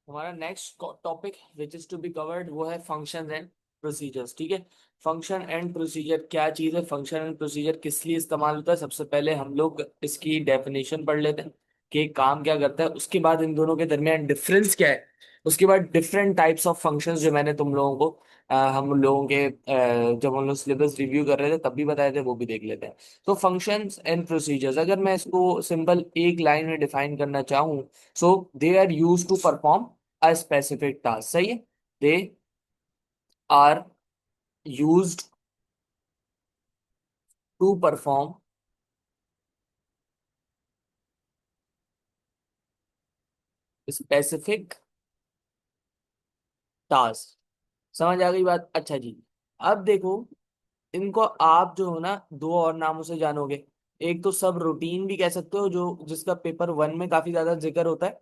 हमारा next topic which is to be covered वो है फंक्शन एंड प्रोसीजर्स। ठीक है, फंक्शन एंड प्रोसीजर क्या चीज़ है, फंक्शन एंड प्रोसीजर किस लिए इस्तेमाल होता है, सबसे पहले हम लोग इसकी डेफिनेशन पढ़ लेते हैं कि काम क्या करता है। उसके बाद इन दोनों के दरमियान डिफरेंस क्या है। उसके बाद डिफरेंट टाइप्स ऑफ फंक्शंस जो मैंने तुम लोगों को हम लोगों के जब हम लोग सिलेबस रिव्यू कर रहे थे तब भी बताए थे, वो भी देख लेते हैं। तो फंक्शंस एंड प्रोसीजर्स अगर मैं इसको सिंपल एक लाइन में डिफाइन करना चाहूँ, so they are use to perform a specific task। सही है, they are used to perform specific task। समझ आ गई बात? अच्छा जी, अब देखो, इनको आप जो हो ना दो और नामों से जानोगे। एक तो सब रूटीन भी कह सकते हो, जो जिसका पेपर वन में काफी ज्यादा जिक्र होता है,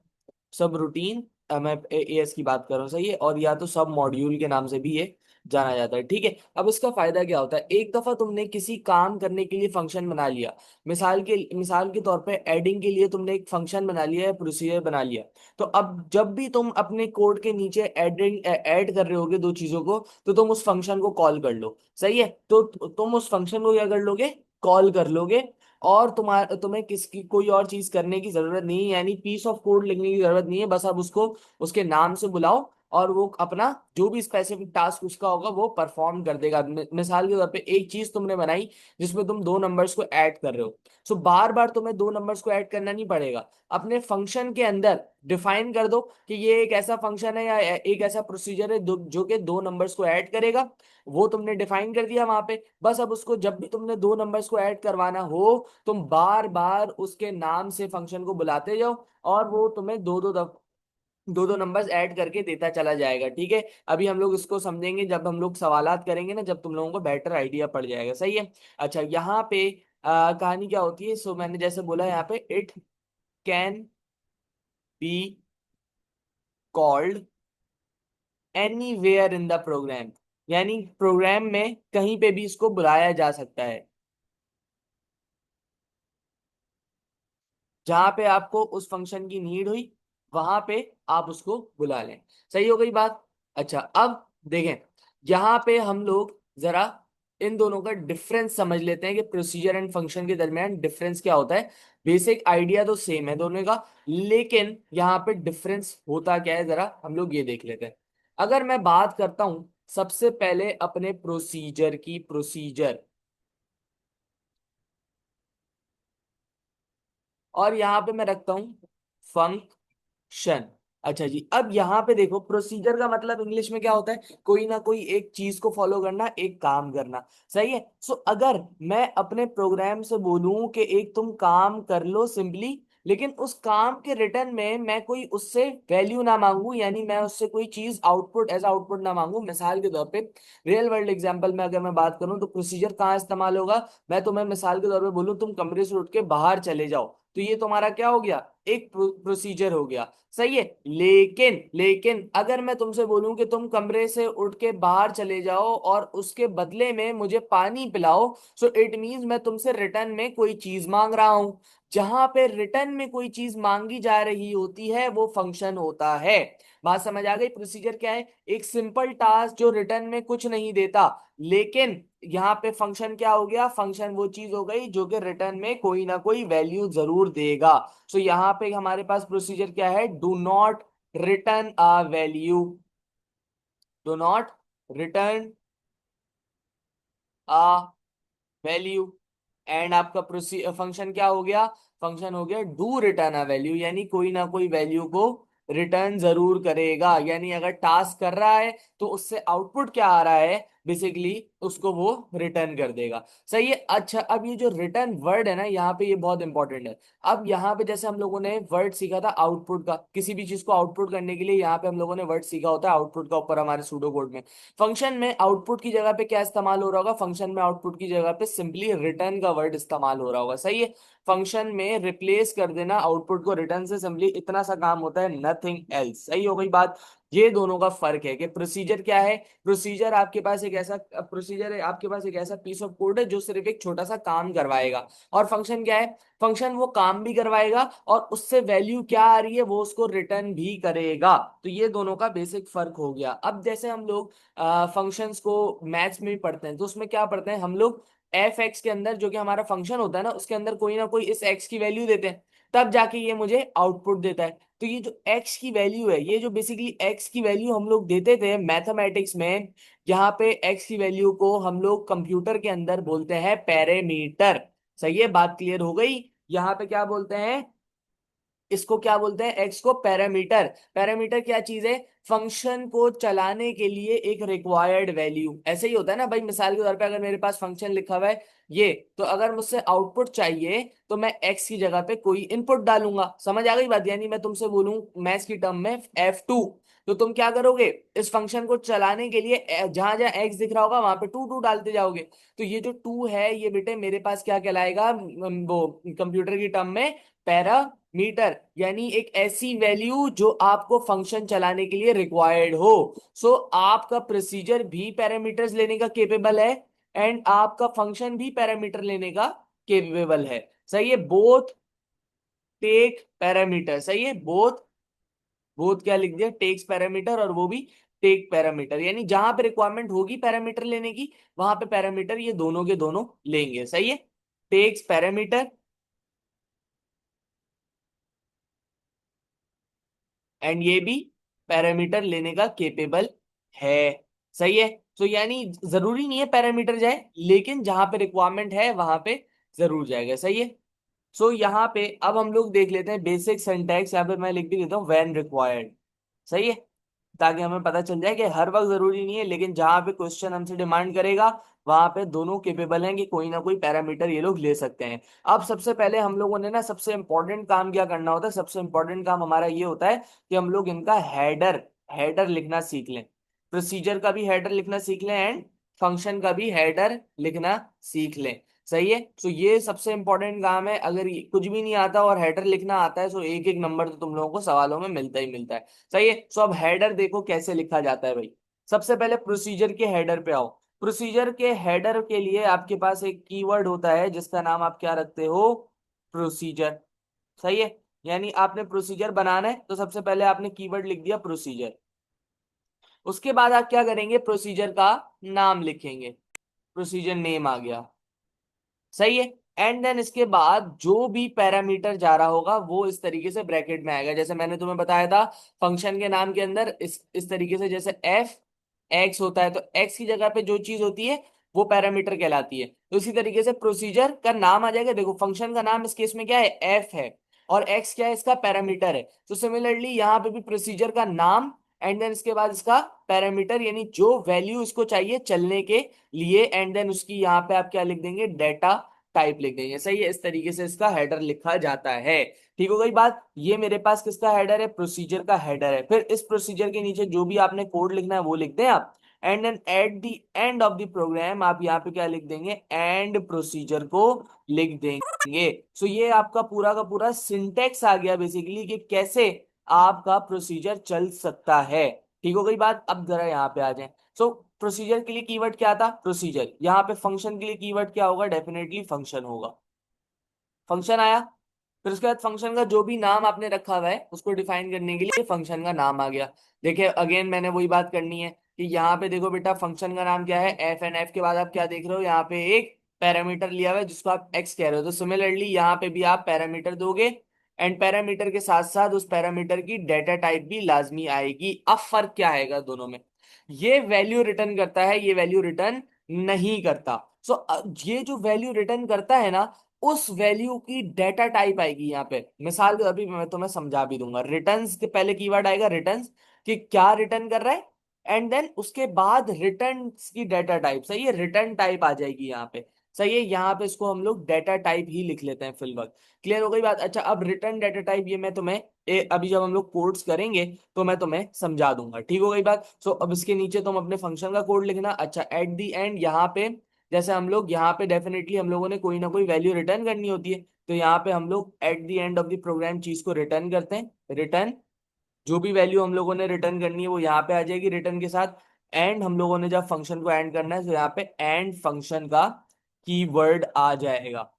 सब रूटीन। मैं एएस की बात कर रहा हूँ, सही है। और या तो सब मॉड्यूल के नाम से भी ये जाना जाता है। ठीक है, अब इसका फायदा क्या होता है, एक दफा तुमने किसी काम करने के लिए फंक्शन बना लिया। मिसाल के तौर पे एडिंग के लिए तुमने एक फंक्शन बना लिया है, प्रोसीजर बना लिया। तो अब जब भी तुम अपने कोड के नीचे एडिंग ऐड कर रहे होगे दो चीजों को, तो तुम उस फंक्शन को कॉल कर लो। सही है, तो तुम उस फंक्शन को क्या कर लोगे, कॉल कर लोगे। और तुम्हें किसकी कोई और चीज करने की जरूरत नहीं है, यानी पीस ऑफ कोड लिखने की जरूरत नहीं है। बस अब उसको उसके नाम से बुलाओ और वो अपना जो भी स्पेसिफिक टास्क उसका होगा वो परफॉर्म कर देगा। मिसाल के तौर पे एक चीज तुमने बनाई जिसमें तुम दो नंबर्स को ऐड कर रहे हो। सो बार बार तुम्हें दो नंबर्स को ऐड करना नहीं पड़ेगा। अपने फंक्शन के अंदर डिफाइन कर दो कि ये एक ऐसा फंक्शन है या एक ऐसा प्रोसीजर है जो कि दो नंबर्स को ऐड करेगा। वो तुमने डिफाइन कर दिया वहां पे। बस अब उसको जब भी तुमने दो नंबर्स को ऐड करवाना हो, तुम बार बार उसके नाम से फंक्शन को बुलाते जाओ और वो तुम्हें दो दो नंबर्स ऐड करके देता चला जाएगा। ठीक है, अभी हम लोग इसको समझेंगे जब हम लोग सवालात करेंगे ना, जब तुम लोगों को बेटर आइडिया पड़ जाएगा। सही है। अच्छा, यहाँ पे कहानी क्या होती है, सो मैंने जैसे बोला यहाँ पे it can be called anywhere in the program, यानी प्रोग्राम में कहीं पे भी इसको बुलाया जा सकता है। जहां पे आपको उस फंक्शन की नीड हुई वहां पे आप उसको बुला लें। सही हो गई बात? अच्छा, अब देखें, यहाँ पे हम लोग जरा इन दोनों का डिफरेंस समझ लेते हैं कि प्रोसीजर एंड फंक्शन के दरमियान डिफरेंस क्या होता है। बेसिक आइडिया तो सेम है दोनों का, लेकिन यहाँ पे डिफरेंस होता क्या है जरा हम लोग ये देख लेते हैं। अगर मैं बात करता हूं सबसे पहले अपने प्रोसीजर की, प्रोसीजर, और यहाँ पे मैं रखता हूं फंक्शन। अच्छा जी, अब यहाँ पे देखो, प्रोसीजर का मतलब इंग्लिश में क्या होता है, कोई ना कोई एक चीज को फॉलो करना, एक काम करना। सही है। सो अगर मैं अपने प्रोग्राम से बोलूं कि एक तुम काम कर लो सिंपली, लेकिन उस काम के रिटर्न में मैं कोई उससे वैल्यू ना मांगू, यानी मैं उससे कोई चीज आउटपुट एज आउटपुट ना मांगू। मिसाल के तौर पे रियल वर्ल्ड एग्जांपल में अगर मैं बात करूं तो प्रोसीजर कहाँ इस्तेमाल होगा, मैं तुम्हें मिसाल के तौर पे बोलूं तुम कमरे से उठ के बाहर चले जाओ, तो ये तुम्हारा क्या हो गया, एक प्रोसीजर हो गया। सही है। लेकिन लेकिन अगर मैं तुमसे बोलूं कि तुम कमरे से उठ के बाहर चले जाओ और उसके बदले में मुझे पानी पिलाओ, सो इट मीन्स मैं तुमसे रिटर्न में कोई चीज मांग रहा हूं। जहां पे रिटर्न में कोई चीज मांगी जा रही होती है वो फंक्शन होता है। बात समझ आ गई? प्रोसीजर क्या है, एक सिंपल टास्क जो रिटर्न में कुछ नहीं देता, लेकिन यहाँ पे फंक्शन क्या हो गया, फंक्शन वो चीज हो गई जो कि रिटर्न में कोई ना कोई वैल्यू जरूर देगा। सो यहाँ पे हमारे पास प्रोसीजर क्या है, do not return a value, do not return a value. And आपका फंक्शन क्या हो गया, फंक्शन हो गया डू रिटर्न अ वैल्यू, यानी कोई ना कोई वैल्यू को रिटर्न जरूर करेगा। यानी अगर टास्क कर रहा है तो उससे आउटपुट क्या आ रहा है, बेसिकली उसको वो रिटर्न कर देगा। सही है। अच्छा, अब ये जो रिटर्न वर्ड है ना यहाँ पे, ये बहुत इंपॉर्टेंट है। अब यहाँ पे जैसे हम लोगों ने वर्ड सीखा था आउटपुट का, किसी भी चीज को आउटपुट करने के लिए यहाँ पे हम लोगों ने वर्ड सीखा होता है आउटपुट का ऊपर हमारे सूडो कोड में। फंक्शन में आउटपुट की जगह पे क्या इस्तेमाल हो रहा होगा, फंक्शन में आउटपुट की जगह पे सिंपली रिटर्न का वर्ड इस्तेमाल हो रहा होगा। सही है। फंक्शन में रिप्लेस कर देना आउटपुट को रिटर्न से, सिंपली इतना सा काम होता है, नथिंग एल्स। सही हो गई बात? ये दोनों का फर्क है कि प्रोसीजर क्या है। प्रोसीजर आपके पास एक ऐसा प्रोसीजर है, आपके पास एक ऐसा पीस ऑफ कोड है जो सिर्फ एक छोटा सा काम करवाएगा। और फंक्शन क्या है, फंक्शन वो काम भी करवाएगा और उससे वैल्यू क्या आ रही है वो उसको रिटर्न भी करेगा। तो ये दोनों का बेसिक फर्क हो गया। अब जैसे हम लोग फंक्शंस को मैथ्स में भी पढ़ते हैं तो उसमें क्या पढ़ते हैं हम लोग, एफ एक्स के अंदर जो कि हमारा फंक्शन होता है ना, उसके अंदर कोई ना कोई इस एक्स की वैल्यू देते हैं, तब जाके ये मुझे आउटपुट देता है। तो ये जो x की वैल्यू है, ये जो बेसिकली x की वैल्यू हम लोग देते थे मैथमेटिक्स में, यहाँ पे x की वैल्यू को हम लोग कंप्यूटर के अंदर बोलते हैं पैरामीटर। सही है, बात क्लियर हो गई। यहाँ पे क्या बोलते हैं, इसको क्या बोलते हैं, एक्स को पैरामीटर। पैरामीटर क्या चीज है, फंक्शन को चलाने के लिए एक रिक्वायर्ड वैल्यू। ऐसे ही होता है ना भाई, मिसाल के तौर पे अगर मेरे पास फंक्शन लिखा हुआ है ये, तो अगर मुझसे आउटपुट चाहिए तो मैं एक्स की जगह पे कोई इनपुट डालूंगा। समझ आ गई बात, यानी मैं तुमसे बोलूं मैथ्स की टर्म में F2, तो तुम क्या करोगे, इस फंक्शन को चलाने के लिए जहां जहां एक्स दिख रहा होगा वहां पे टू टू डालते जाओगे। तो ये जो टू है ये बेटे मेरे पास क्या कहलाएगा, वो कंप्यूटर की टर्म में पैरामीटर, यानी एक ऐसी वैल्यू जो आपको फंक्शन चलाने के लिए रिक्वायर्ड हो। सो आपका प्रोसीजर भी पैरामीटर्स लेने का केपेबल है एंड आपका फंक्शन भी पैरामीटर लेने का केपेबल है। सही है, बोथ टेक पैरामीटर। सही है, बोथ, बोथ क्या लिख दिया, टेक्स पैरामीटर और वो भी टेक पैरामीटर, यानी जहां पे रिक्वायरमेंट होगी पैरामीटर लेने की वहां पे पैरामीटर ये दोनों के दोनों लेंगे। सही है, टेक्स पैरामीटर एंड ये भी पैरामीटर लेने का केपेबल है। सही है, तो यानी जरूरी नहीं है पैरामीटर जाए, लेकिन जहां पे रिक्वायरमेंट है वहां पे जरूर जाएगा। सही है। सो यहाँ पे अब हम लोग देख लेते हैं बेसिक सिंटैक्स, यहाँ पे मैं लिख भी देता हूँ व्हेन रिक्वायर्ड। सही है, ताकि हमें पता चल जाए कि हर वक्त जरूरी नहीं है, लेकिन जहां पे क्वेश्चन हमसे डिमांड करेगा वहां पे दोनों केपेबल हैं कि कोई ना कोई पैरामीटर ये लोग ले सकते हैं। अब सबसे पहले हम लोगों ने ना सबसे इंपॉर्टेंट काम क्या करना होता है, सबसे इंपॉर्टेंट काम हमारा ये होता है कि हम लोग इनका हेडर हेडर लिखना सीख लें। प्रोसीजर का भी हेडर लिखना सीख लें एंड फंक्शन का भी हेडर लिखना सीख लें। सही है, तो ये सबसे इंपॉर्टेंट काम है। अगर कुछ भी नहीं आता और हेडर लिखना आता है तो एक एक नंबर तो तुम लोगों को सवालों में मिलता ही मिलता है। सही है, सो अब हेडर देखो कैसे लिखा जाता है भाई। सबसे पहले प्रोसीजर के हेडर पे आओ। प्रोसीजर के हेडर के लिए आपके पास एक कीवर्ड होता है जिसका नाम आप क्या रखते हो, प्रोसीजर। सही है, यानी आपने प्रोसीजर बनाना है तो सबसे पहले आपने कीवर्ड लिख दिया प्रोसीजर। उसके बाद आप क्या करेंगे, प्रोसीजर का नाम लिखेंगे, प्रोसीजर नेम आ गया। सही है, एंड देन इसके बाद जो भी पैरामीटर जा रहा होगा वो इस तरीके से ब्रैकेट में आएगा, जैसे मैंने तुम्हें बताया था फंक्शन के नाम के अंदर इस तरीके से, जैसे एफ एक्स होता है तो एक्स की जगह पे जो चीज होती है वो पैरामीटर कहलाती है। तो इसी तरीके से प्रोसीजर का नाम आ जाएगा। देखो फंक्शन का नाम इस केस में क्या है, एफ है, और एक्स क्या है, इसका पैरामीटर है। तो सिमिलरली यहाँ पे भी प्रोसीजर का नाम एंड देन इसके बाद इसका पैरामीटर, यानी जो वैल्यू इसको चाहिए चलने के लिए, एंड देन उसकी यहाँ पे आप क्या लिख देंगे, डेटा टाइप लिख देंगे। सही है, इस तरीके से इसका हेडर लिखा जाता है। ठीक हो गई बात, ये मेरे पास किसका हेडर है, प्रोसीजर का हेडर है। फिर इस प्रोसीजर के नीचे जो भी आपने कोड लिखना है वो लिख दें आप, and then at the end of the program आप यहाँ पे क्या लिख देंगे, एंड प्रोसीजर को लिख देंगे। सो ये आपका पूरा का पूरा सिंटेक्स आ गया बेसिकली कि कैसे आपका प्रोसीजर चल सकता है। ठीक हो गई बात, अब जरा यहाँ पे आ जाए। सो प्रोसीजर के लिए कीवर्ड क्या था, प्रोसीजर। यहाँ पे फंक्शन के लिए कीवर्ड क्या होगा, डेफिनेटली फंक्शन होगा। फंक्शन आया, फिर उसके बाद फंक्शन का जो भी नाम आपने रखा हुआ है उसको डिफाइन करने के लिए फंक्शन का नाम आ गया। देखिए अगेन मैंने वही बात करनी है कि यहाँ पे देखो बेटा फंक्शन का नाम क्या है, एफ, एंड एफ के बाद आप क्या देख रहे हो, यहाँ पे एक पैरामीटर लिया हुआ है जिसको आप एक्स कह रहे हो। तो सिमिलरली यहाँ पे भी आप पैरामीटर दोगे एंड पैरामीटर के साथ साथ उस पैरामीटर की डेटा टाइप भी लाजमी आएगी। अब फर्क क्या आएगा दोनों में, ये वैल्यू रिटर्न करता है, ये वैल्यू रिटर्न नहीं करता। सो ये जो वैल्यू रिटर्न करता है ना, उस वैल्यू की डेटा टाइप आएगी यहाँ पे। मिसाल के अभी मैं तुम्हें समझा भी दूंगा, रिटर्न्स के पहले कीवर्ड आएगा रिटर्न्स, कि क्या रिटर्न कर रहा है, एंड देन उसके बाद रिटर्न की डेटा टाइप। सही है, रिटर्न टाइप आ जाएगी यहाँ पे। सही है, यहाँ पे इसको हम लोग डेटा टाइप ही लिख लेते हैं फिल वक्त। क्लियर हो गई बात। अच्छा अब रिटर्न डेटा टाइप ये मैं तुम्हें अभी जब हम लोग कोड्स करेंगे तो मैं तुम्हें समझा दूंगा। ठीक हो गई बात। सो अब इसके नीचे तुम अपने फंक्शन का कोड लिखना। अच्छा एट द एंड यहाँ पे, जैसे हम लोग यहाँ पे डेफिनेटली हम लोगों ने कोई ना कोई वैल्यू रिटर्न करनी होती है, तो यहाँ पे हम लोग at the end of the program चीज को रिटर्न करते हैं, रिटर्न जो भी वैल्यू हम लोगों ने रिटर्न करनी है वो यहाँ पे आ जाएगी रिटर्न के साथ। एंड हम लोगों ने जब फंक्शन को एंड करना है तो यहाँ पे एंड फंक्शन का कीवर्ड आ जाएगा।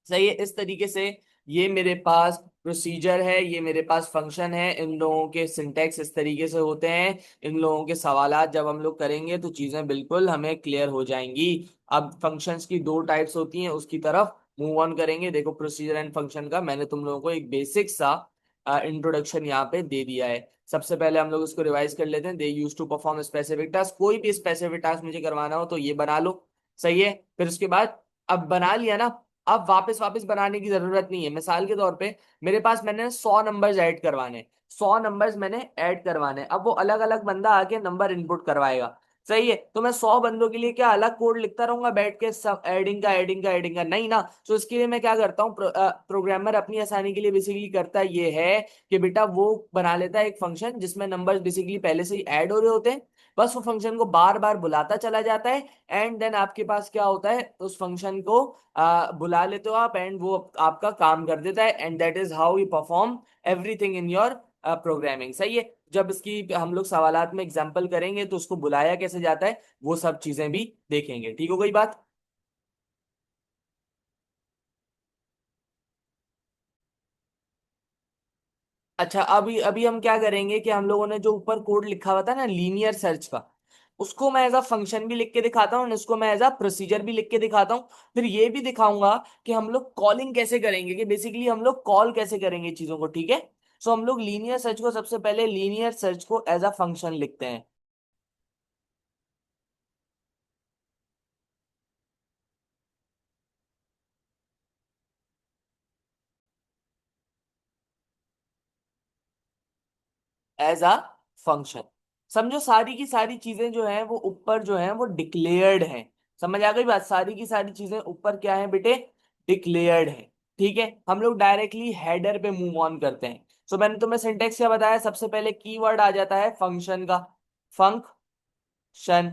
सही है। इस तरीके से ये मेरे पास प्रोसीजर है, ये मेरे पास फंक्शन है। इन लोगों के सिंटैक्स इस तरीके से होते हैं। इन लोगों के सवालात जब हम लोग करेंगे तो चीजें बिल्कुल हमें क्लियर हो जाएंगी। अब फंक्शंस की दो टाइप्स होती हैं, उसकी तरफ मूव ऑन करेंगे। देखो प्रोसीजर एंड फंक्शन का मैंने तुम लोगों को एक बेसिक सा इंट्रोडक्शन यहाँ पे दे दिया है। सबसे पहले हम लोग इसको रिवाइज कर लेते हैं। They use to perform specific task, कोई भी स्पेसिफिक टास्क मुझे करवाना हो तो ये बना लो। सही है। फिर उसके बाद अब बना लिया ना, अब वापस वापस बनाने की जरूरत नहीं है। मिसाल के तौर पे मेरे पास मैंने 100 नंबर्स ऐड करवाने, 100 नंबर्स मैंने ऐड करवाने। अब वो अलग अलग बंदा आके नंबर इनपुट करवाएगा। सही है। तो मैं 100 बंदों के लिए क्या अलग कोड लिखता रहूंगा बैठ के, सब एडिंग का एडिंग का एडिंग का? नहीं ना। तो इसके लिए मैं क्या करता हूँ, प्रोग्रामर अपनी आसानी के लिए बेसिकली करता ये है कि बेटा वो बना लेता है एक फंक्शन जिसमें नंबर्स बेसिकली पहले से ही ऐड हो रहे होते हैं। बस वो फंक्शन को बार बार बुलाता चला जाता है। एंड देन आपके पास क्या होता है, उस फंक्शन को बुला लेते हो आप एंड वो आपका काम कर देता है। And that is how you perform everything in your programming. सही है। जब इसकी हम लोग सवालात में एग्जांपल करेंगे तो उसको बुलाया कैसे जाता है वो सब चीजें भी देखेंगे। ठीक हो गई बात? अच्छा, अभी अभी हम क्या करेंगे कि हम लोगों ने जो ऊपर कोड लिखा हुआ था ना लीनियर सर्च का, उसको मैं एज अ फंक्शन भी लिख के दिखाता हूँ और इसको मैं एज अ प्रोसीजर भी लिख के दिखाता हूँ। फिर ये भी दिखाऊंगा कि हम लोग कॉलिंग कैसे करेंगे, कि बेसिकली हम लोग कॉल कैसे करेंगे चीजों को। ठीक है। सो हम लोग लीनियर सर्च को सबसे पहले लीनियर सर्च को एज अ फंक्शन लिखते हैं। As a function. समझो सारी की सारी चीजें जो हैं वो ऊपर जो हैं वो डिक्लेयर्ड हैं। समझ आ गई बात? सारी की सारी चीजें ऊपर क्या है बेटे, डिक्लेयर्ड है। ठीक है। हम लोग डायरेक्टली हेडर पे मूव ऑन करते हैं। सो मैंने तुम्हें सिंटेक्स क्या बताया, सबसे पहले कीवर्ड आ जाता है फंक्शन का, फंक्शन।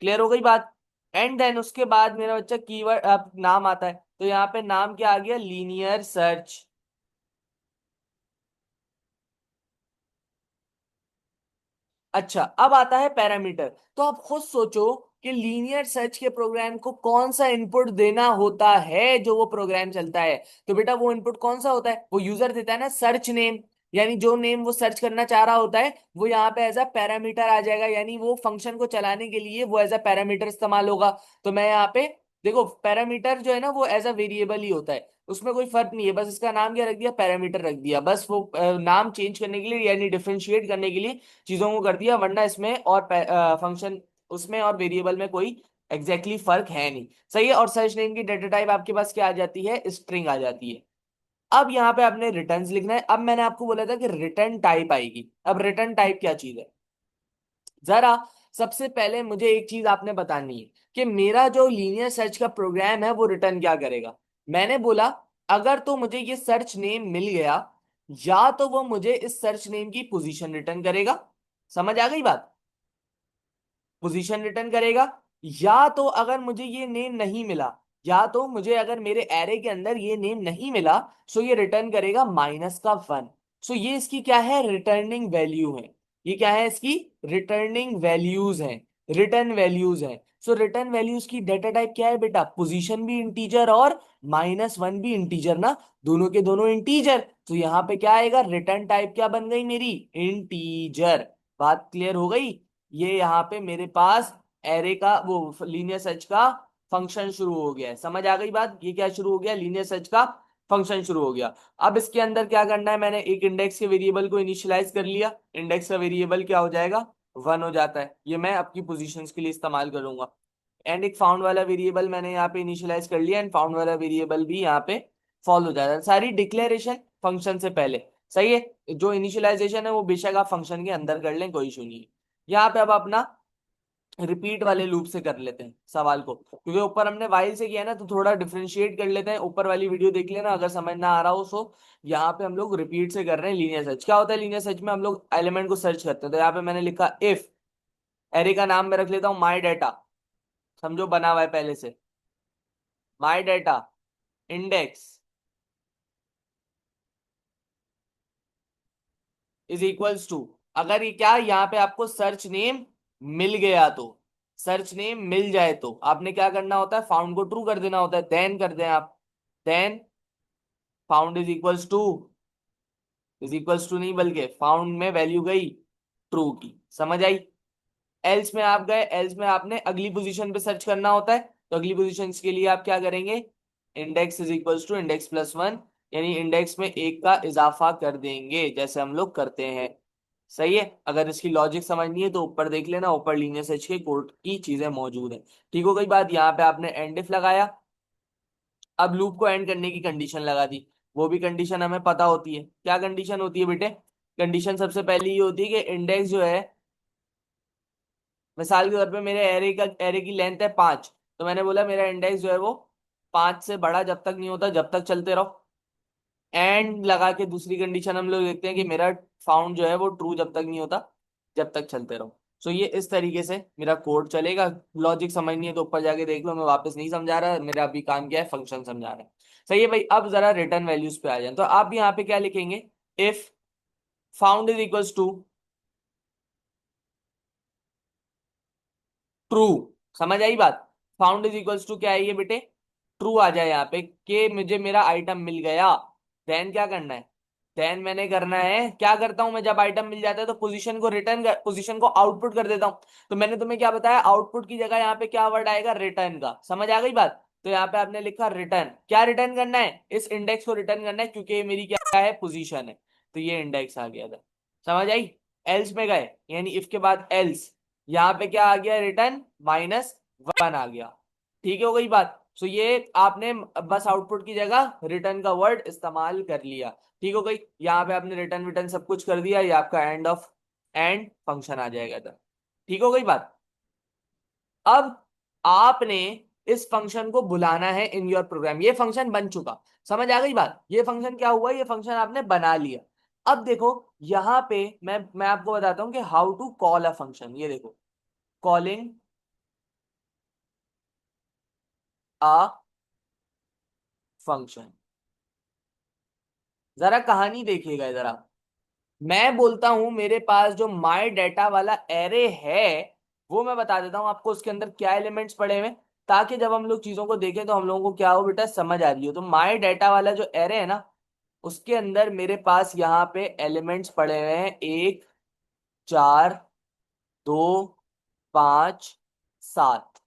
क्लियर हो गई बात? एंड देन उसके बाद मेरा बच्चा कीवर्ड अब नाम आता है, तो यहाँ पे नाम क्या आ गया, लीनियर सर्च। अच्छा, अब आता है पैरामीटर। तो आप खुद सोचो कि लीनियर सर्च के प्रोग्राम को कौन सा इनपुट देना होता है जो वो प्रोग्राम चलता है। तो बेटा वो इनपुट कौन सा होता है, वो यूजर देता है ना, सर्च नेम। यानी जो नेम वो सर्च करना चाह रहा होता है वो यहाँ पे एज अ पैरामीटर आ जाएगा। यानी वो फंक्शन को चलाने के लिए वो एज अ पैरामीटर इस्तेमाल होगा। तो मैं यहाँ पे देखो, पैरामीटर जो है ना वो एज अ वेरिएबल ही होता है, उसमें कोई फर्क नहीं है। बस इसका नाम क्या रख दिया, पैरामीटर रख दिया। बस वो नाम चेंज करने के लिए यानी डिफरेंशिएट करने के लिए चीजों को कर दिया, वरना इसमें और फंक्शन उसमें और वेरिएबल में कोई एग्जैक्टली फर्क है नहीं। सही है। और सर्च नेम की डेटा टाइप आपके पास क्या आ जाती है, स्ट्रिंग आ जाती है। अब यहाँ पे आपने रिटर्न्स लिखना है। अब मैंने आपको बोला था कि रिटर्न टाइप आएगी। अब रिटर्न टाइप क्या चीज है, जरा सबसे पहले मुझे एक चीज आपने बतानी है कि मेरा जो लीनियर सर्च का प्रोग्राम है वो रिटर्न क्या करेगा। मैंने बोला अगर तो मुझे ये सर्च नेम मिल गया, या तो वो मुझे इस सर्च नेम की पोजीशन रिटर्न करेगा। समझ आ गई बात? पोजीशन रिटर्न करेगा। या तो अगर मुझे ये नेम नहीं मिला, या तो मुझे अगर मेरे एरे के अंदर ये नेम नहीं मिला, सो ये रिटर्न करेगा -1। सो ये इसकी क्या है, रिटर्निंग वैल्यू है। ये क्या है इसकी, रिटर्निंग वैल्यूज हैं, रिटर्न वैल्यूज हैं। सो रिटर्न वैल्यूज की डेटा टाइप क्या है बेटा, पोजीशन भी इंटीजर और -1 भी इंटीजर ना, दोनों के दोनों इंटीजर। तो यहाँ पे क्या आएगा, रिटर्न टाइप क्या बन गई मेरी, इंटीजर। बात क्लियर हो गई? ये यहाँ पे मेरे पास एरे का वो लीनियर सर्च का फंक्शन शुरू हो गया है। समझ आ गई बात? ये क्या शुरू हो गया, लीनियर सर्च का फंक्शन शुरू हो गया। अब इसके अंदर क्या करना है, मैंने एक इंडेक्स के वेरिएबल को इनिशियलाइज कर लिया। इंडेक्स का वेरिएबल क्या हो जाएगा, 1 हो जाता है। ये मैं आपकी पोजीशंस के लिए इस्तेमाल करूंगा। एंड एक फाउंड वाला वेरिएबल मैंने यहाँ पे इनिशियलाइज कर लिया, एंड फाउंड वाला वेरिएबल भी यहाँ पे फॉलो हो जाता है। सारी डिक्लेरेशन फंक्शन से पहले। सही है। जो इनिशियलाइजेशन है वो बेशक आप फंक्शन के अंदर कर लें, कोई इशू नहीं है। यहाँ पे अब अपना रिपीट वाले लूप से कर लेते हैं सवाल को, क्योंकि ऊपर हमने वाइल से किया ना, तो थोड़ा डिफरेंशिएट कर लेते हैं। ऊपर वाली वीडियो देख लेना अगर समझ ना आ रहा हो। सो यहाँ पे हम लोग रिपीट से कर रहे हैं। लीनियर सर्च क्या होता है, लीनियर सर्च में हम लोग एलिमेंट को सर्च करते हैं। तो यहाँ पे मैंने लिखा इफ, एरे का नाम मैं रख लेता हूँ माई डाटा, समझो बना हुआ है पहले से, my data index. Is equals to, अगर ये क्या यहाँ पे आपको सर्च नेम मिल गया तो, सर्च नेम मिल जाए तो आपने क्या करना होता है, फाउंड को ट्रू कर देना होता है, देन कर दें आप, then found is equals to नहीं बल्कि फाउंड में वैल्यू गई ट्रू की, समझ आई। एल्स में आप गए, एल्स में आपने अगली पोजीशन पे सर्च करना होता है, तो अगली पोजीशन के लिए आप क्या करेंगे, index is equals to index plus one, यानी इंडेक्स में एक का इजाफा कर देंगे जैसे हम लोग करते हैं। सही है, अगर इसकी लॉजिक समझनी है तो ऊपर देख लेना, ऊपर लीनियर सर्च के कोड की चीजें मौजूद है। ठीक हो गई बात, यहाँ पे आपने एंड इफ लगाया, अब लूप को एंड करने की कंडीशन लगा दी। वो भी कंडीशन हमें पता होती है, क्या कंडीशन होती है बेटे, कंडीशन सबसे पहली ये होती है कि इंडेक्स जो है, मिसाल के तौर पे मेरे एरे की लेंथ है 5, तो मैंने बोला मेरा इंडेक्स जो है वो 5 से बड़ा जब तक नहीं होता जब तक चलते रहो। एंड लगा के दूसरी कंडीशन हम लोग देखते हैं कि मेरा फाउंड जो है वो ट्रू जब तक नहीं होता जब तक चलते रहो। सो ये इस तरीके से मेरा कोड चलेगा। लॉजिक समझनी है तो ऊपर जाके देख लो, मैं वापस नहीं समझा रहा, मेरा अभी काम क्या है, फंक्शन समझा रहा है। सही है भाई, अब जरा रिटर्न वैल्यूज पे आ जाए, तो आप यहाँ पे क्या लिखेंगे, if found is equals to true, समझ आई बात। फाउंड इज इक्वल्स टू क्या है ये बेटे, ट्रू आ जाए यहाँ पे कि मुझे मेरा आइटम मिल गया। देन क्या करना है, देन मैंने करना है, क्या करता हूं मैं जब आइटम मिल जाता है तो पोजीशन को पोजीशन को आउटपुट कर देता हूं। तो मैंने तुम्हें क्या बताया, आउटपुट की जगह यहाँ पे क्या वर्ड आएगा, रिटर्न का, समझ आ गई बात। तो यहाँ पे आपने लिखा रिटर्न, क्या रिटर्न करना है, इस इंडेक्स को रिटर्न करना है क्योंकि ये मेरी क्या है, पोजीशन है। तो ये इंडेक्स आ गया था, समझ आई। एल्स में गए, यानी इफ के बाद एल्स, यहाँ पे क्या आ गया, रिटर्न -1 आ गया। ठीक है, हो गई बात। सो ये आपने बस आउटपुट की जगह रिटर्न का वर्ड इस्तेमाल कर लिया। ठीक हो गई, यहाँ पे आपने रिटर्न विटर्न सब कुछ कर दिया, ये आपका एंड फंक्शन आ जाएगा था। ठीक हो गई बात। अब आपने इस फंक्शन को बुलाना है इन योर प्रोग्राम, ये फंक्शन बन चुका, समझ आ गई बात, ये फंक्शन क्या हुआ, ये फंक्शन आपने बना लिया। अब देखो यहाँ पे मैं आपको बताता हूँ कि how to call a function, ये देखो, कॉलिंग अ फंक्शन। जरा कहानी देखिएगा जरा, मैं बोलता हूं मेरे पास जो माय डाटा वाला एरे है, वो मैं बता देता हूं आपको उसके अंदर क्या एलिमेंट्स पड़े हुए हैं, ताकि जब हम लोग चीजों को देखें तो हम लोगों को क्या हो बेटा, समझ आ रही हो। तो माय डाटा वाला जो एरे है ना, उसके अंदर मेरे पास यहाँ पे एलिमेंट्स पड़े हुए हैं, 1, 4, 2, 5, 7।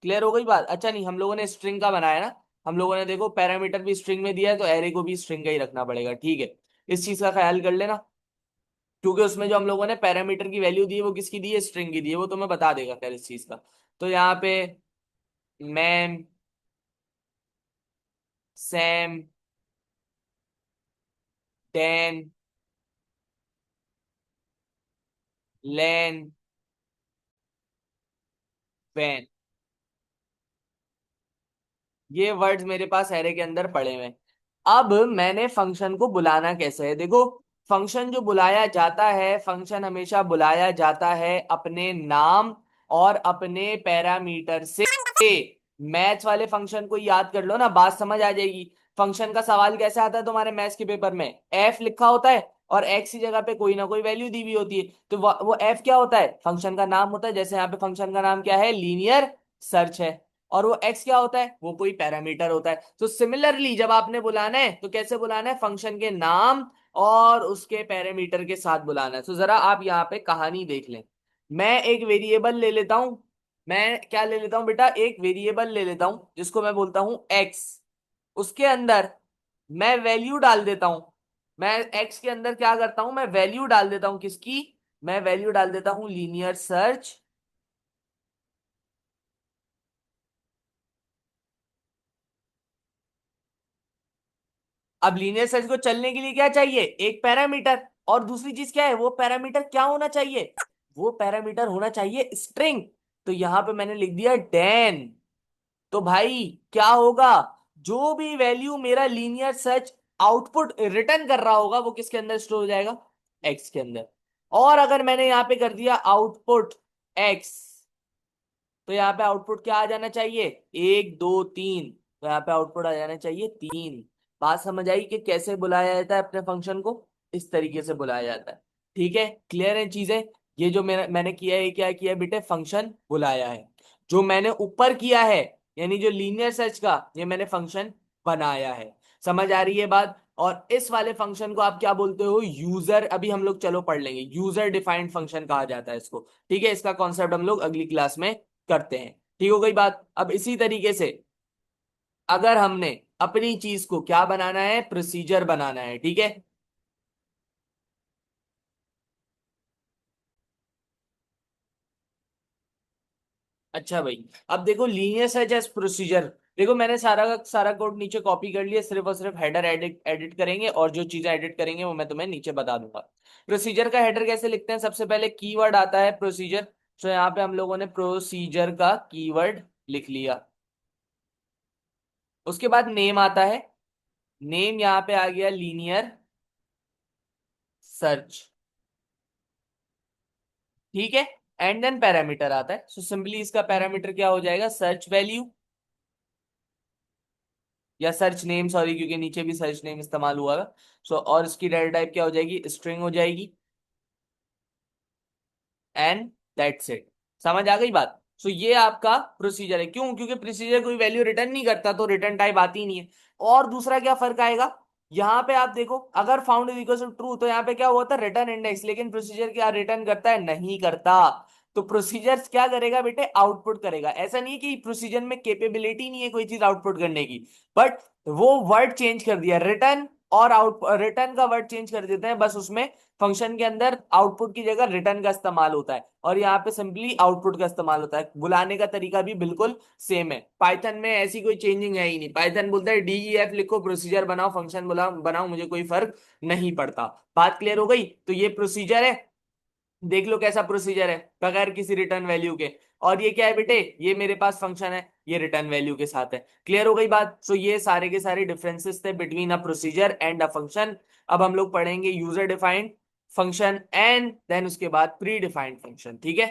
क्लियर हो गई बात। अच्छा नहीं, हम लोगों ने स्ट्रिंग का बनाया ना, हम लोगों ने देखो पैरामीटर भी स्ट्रिंग में दिया है, तो एरे को भी स्ट्रिंग का ही रखना पड़ेगा, ठीक है। इस चीज का ख्याल कर लेना, क्योंकि उसमें जो हम लोगों ने पैरामीटर की वैल्यू दी है वो किसकी दी है, स्ट्रिंग की दी है, वो तुम्हें बता देगा खैर इस चीज का। तो यहाँ पे मैम, सैम, डैन, लैन, वैन, ये वर्ड्स मेरे पास एरे के अंदर पड़े हुए हैं। अब मैंने फंक्शन को बुलाना कैसे है, देखो, फंक्शन जो बुलाया जाता है, फंक्शन हमेशा बुलाया जाता है अपने नाम और अपने पैरामीटर से। मैथ्स वाले फंक्शन को याद कर लो ना, बात समझ आ जाएगी। फंक्शन का सवाल कैसे आता है तुम्हारे मैथ्स के पेपर में, एफ लिखा होता है और एक्स की जगह पे कोई ना कोई वैल्यू दी हुई होती है, तो वो एफ क्या होता है, फंक्शन का नाम होता है। जैसे यहाँ पे फंक्शन का नाम क्या है, लीनियर सर्च है। और वो एक्स क्या होता है, वो कोई पैरामीटर होता है। तो सिमिलरली जब आपने बुलाना है तो कैसे बुलाना है, फंक्शन के नाम और उसके पैरामीटर के साथ बुलाना है। तो जरा आप यहाँ पे कहानी देख लें, मैं एक वेरिएबल ले लेता हूं, मैं क्या ले लेता हूं बेटा, एक वेरिएबल ले लेता हूं जिसको मैं बोलता हूं एक्स। उसके अंदर मैं वैल्यू डाल देता हूं, मैं एक्स के अंदर क्या करता हूं, मैं वैल्यू डाल देता हूं, किसकी, मैं वैल्यू डाल देता हूं लीनियर सर्च। अब लीनियर सर्च को चलने के लिए क्या चाहिए, एक पैरामीटर, और दूसरी चीज क्या है, वो पैरामीटर क्या होना चाहिए, वो पैरामीटर होना चाहिए स्ट्रिंग। तो यहां पे मैंने लिख दिया डेन। तो भाई क्या होगा, जो भी वैल्यू मेरा लीनियर सर्च आउटपुट रिटर्न कर रहा होगा वो किसके अंदर स्टोर हो जाएगा, एक्स के अंदर। और अगर मैंने यहां पे कर दिया आउटपुट एक्स, तो यहाँ पे आउटपुट क्या आ जाना चाहिए, 1, 2, 3। तो यहाँ पे आउटपुट आ जाना चाहिए 3। बात समझ आई कि कैसे बुलाया जाता है अपने फंक्शन को, इस तरीके से बुलाया जाता है। ठीक है, क्लियर है चीजें। ये जो मैंने किया है, ये क्या किया है बेटे, फंक्शन बुलाया है। जो मैंने ऊपर किया है, यानी जो लीनियर सर्च का, ये मैंने फंक्शन बनाया है। समझ आ रही है बात। और इस वाले फंक्शन को आप क्या बोलते हो, यूजर। अभी हम लोग चलो पढ़ लेंगे, यूजर डिफाइंड फंक्शन कहा जाता है इसको। ठीक है, इसका कॉन्सेप्ट हम लोग अगली क्लास में करते हैं। ठीक हो गई बात। अब इसी तरीके से अगर हमने अपनी चीज को क्या बनाना है, प्रोसीजर बनाना है। ठीक है। अच्छा भाई, अब देखो लीनियर सर्च एज प्रोसीजर। देखो मैंने सारा का सारा कोड नीचे कॉपी कर लिया, सिर्फ और सिर्फ हेडर एडिट एडिट करेंगे, और जो चीजें एडिट करेंगे वो मैं तुम्हें नीचे बता दूंगा। प्रोसीजर का हेडर कैसे लिखते हैं, सबसे पहले कीवर्ड आता है प्रोसीजर। तो यहाँ पे हम लोगों ने प्रोसीजर का कीवर्ड लिख लिया। उसके बाद नेम आता है। नेम यहाँ पे आ गया लीनियर सर्च। ठीक है। एंड देन पैरामीटर आता है। सो सिंपली इसका पैरामीटर क्या हो जाएगा, सर्च वैल्यू, या सर्च नेम, सॉरी, क्योंकि नीचे भी सर्च नेम इस्तेमाल हुआ है। सो और इसकी डाटा टाइप क्या हो जाएगी, स्ट्रिंग हो जाएगी। And that's it. समझ आ गई बात। सो ये आपका प्रोसीजर है। क्यों, क्योंकि प्रोसीजर कोई वैल्यू रिटर्न नहीं करता, तो रिटर्न टाइप आती नहीं है। और दूसरा क्या फर्क आएगा, यहाँ पे आप देखो, अगर found is equal to true, तो यहाँ पे क्या हुआ था, रिटर्न इंडेक्स। लेकिन प्रोसीजर क्या रिटर्न करता है, नहीं करता। तो प्रोसीजर क्या करेगा बेटे, आउटपुट करेगा। ऐसा नहीं है कि प्रोसीजर में कैपेबिलिटी नहीं है कोई चीज आउटपुट करने की, बट वो वर्ड चेंज कर दिया, रिटर्न और आउट, रिटर्न का वर्ड चेंज कर देते हैं बस। उसमें फंक्शन के अंदर आउटपुट की जगह रिटर्न का इस्तेमाल होता है, और यहाँ पे सिंपली आउटपुट का इस्तेमाल होता है। बुलाने का तरीका भी बिल्कुल सेम है। पाइथन में ऐसी कोई चेंजिंग है ही नहीं। पाइथन बोलता है डीईएफ लिखो, प्रोसीजर बनाओ, फंक्शन बनाओ, मुझे कोई फर्क नहीं पड़ता। बात क्लियर हो गई। तो ये प्रोसीजर है, देख लो कैसा प्रोसीजर है, बगैर किसी रिटर्न वैल्यू के। और ये क्या है बेटे, ये मेरे पास फंक्शन है, ये रिटर्न वैल्यू के साथ है। क्लियर हो गई बात। सो ये सारे के सारे डिफरेंसेस थे between a procedure and a function. अब हम लोग पढ़ेंगे user defined function, and then उसके बाद प्री डिफाइंड फंक्शन। ठीक है।